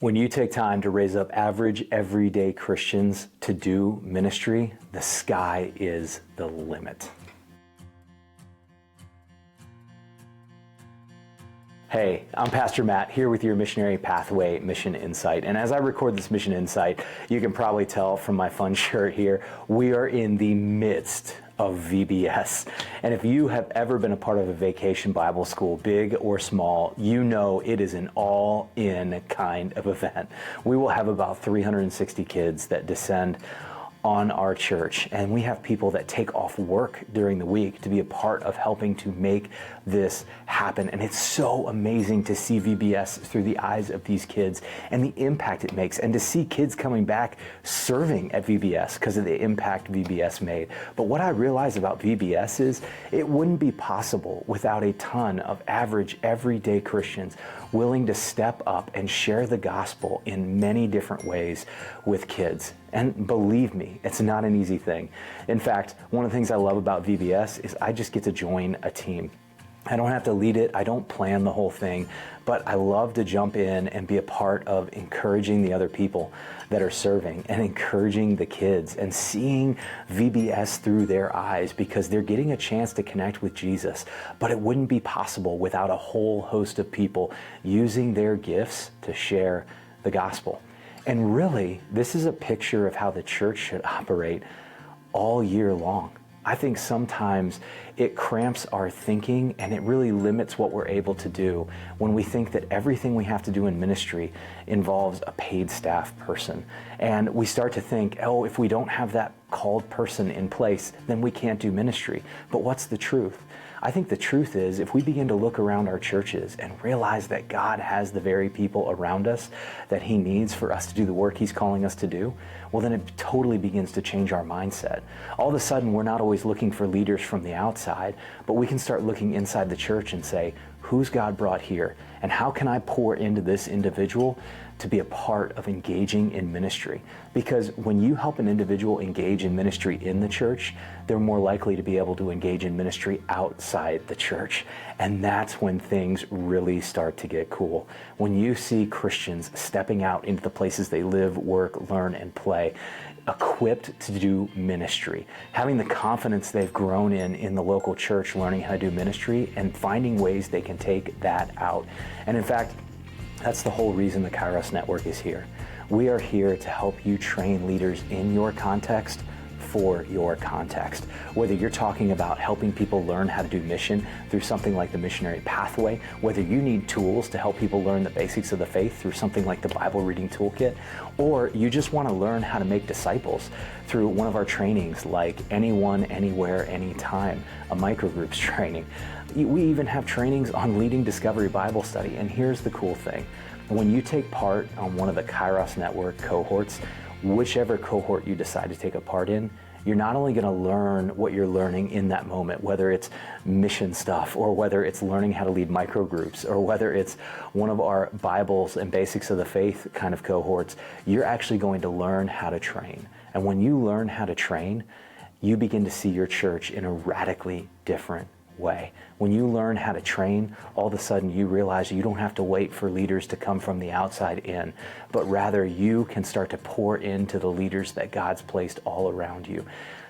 When you take time to raise up average, everyday Christians to do ministry, the sky is the limit. Hey, I'm Pastor Matt here with your Missionary Pathway Mission Insight. And as I record this Mission Insight, you can probably tell from my fun shirt here, we are in the midst of VBS. And if you have ever been a part of a vacation Bible school, big or small, you know it is an all-in kind of event. We will have about 360 kids that descend on our church, and we have people that take off work during the week to be a part of helping to make this happen. And it's so amazing to see VBS through the eyes of these kids and the impact it makes, and to see kids coming back serving at VBS because of the impact VBS made. But what I realize about VBS is it wouldn't be possible without a ton of average, everyday Christians willing to step up and share the gospel in many different ways with kids. And believe me, it's not an easy thing. In fact, one of the things I love about VBS is I just get to join a team. I don't have to lead it, I don't plan the whole thing, but I love to jump in and be a part of encouraging the other people that are serving and encouraging the kids and seeing VBS through their eyes, because they're getting a chance to connect with Jesus. But it wouldn't be possible without a whole host of people using their gifts to share the gospel. And really, this is a picture of how the church should operate all year long. I think sometimes it cramps our thinking and it really limits what we're able to do when we think that everything we have to do in ministry involves a paid staff person. And we start to think, oh, if we don't have that called person in place, then we can't do ministry. But what's the truth? I think the truth is, if we begin to look around our churches and realize that God has the very people around us that He needs for us to do the work He's calling us to do, well, then it totally begins to change our mindset. All of a sudden, we're not always looking for leaders from the outside, but we can start looking inside the church and say, who's God brought here? And how can I pour into this individual to be a part of engaging in ministry? Because when you help an individual engage in ministry in the church, they're more likely to be able to engage in ministry outside the church. And that's when things really start to get cool. When you see Christians stepping out into the places they live, work, learn, and play, equipped to do ministry, having the confidence they've grown in the local church, learning how to do ministry and finding ways they can take that out. And in fact, that's the whole reason the Kairos Network is here. We are here to help you train leaders in your context for your context. Whether you're talking about helping people learn how to do mission through something like the Missionary Pathway, whether you need tools to help people learn the basics of the faith through something like the Bible Reading Toolkit, or you just want to learn how to make disciples through one of our trainings like Anyone, Anywhere, Anytime, a microgroups training. We even have trainings on leading Discovery Bible Study. And here's the cool thing. When you take part on one of the Kairos Network cohorts, whichever cohort you decide to take a part in, you're not only going to learn what you're learning in that moment, whether it's mission stuff or whether it's learning how to lead microgroups or whether it's one of our Bibles and Basics of the Faith kind of cohorts, you're actually going to learn how to train. And when you learn how to train, you begin to see your church in a radically different way. When you learn how to train, all of a sudden you realize you don't have to wait for leaders to come from the outside in, but rather you can start to pour into the leaders that God's placed all around you.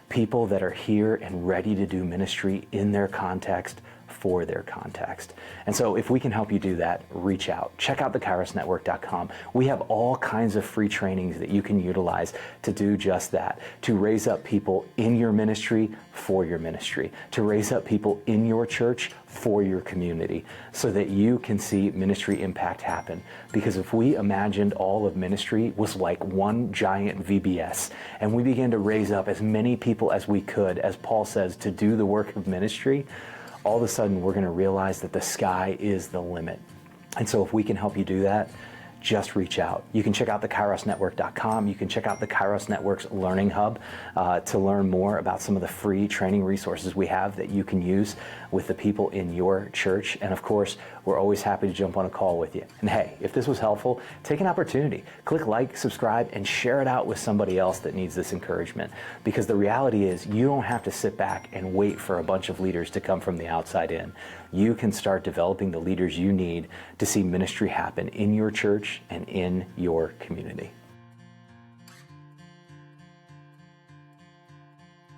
People that are here and ready to do ministry in their context, for their context. And so if we can help you do that, reach out. Check out thekairosnetwork.com. We have all kinds of free trainings that you can utilize to do just that, to raise up people in your ministry for your ministry, to raise up people in your church for your community, so that you can see ministry impact happen. Because if we imagined all of ministry was like one giant VBS, and we began to raise up as many people as we could, as Paul says, to do the work of ministry, all of a sudden we're going to realize that the sky is the limit. And so if we can help you do that, just reach out. You can check out thekairosnetwork.com. You can check out the Kairos Network's Learning Hub to learn more about some of the free training resources we have that you can use with the people in your church. And of course, we're always happy to jump on a call with you. And hey, if this was helpful, take an opportunity. Click like, subscribe, and share it out with somebody else that needs this encouragement. Because the reality is, you don't have to sit back and wait for a bunch of leaders to come from the outside in. You can start developing the leaders you need to see ministry happen in your church church and in your community.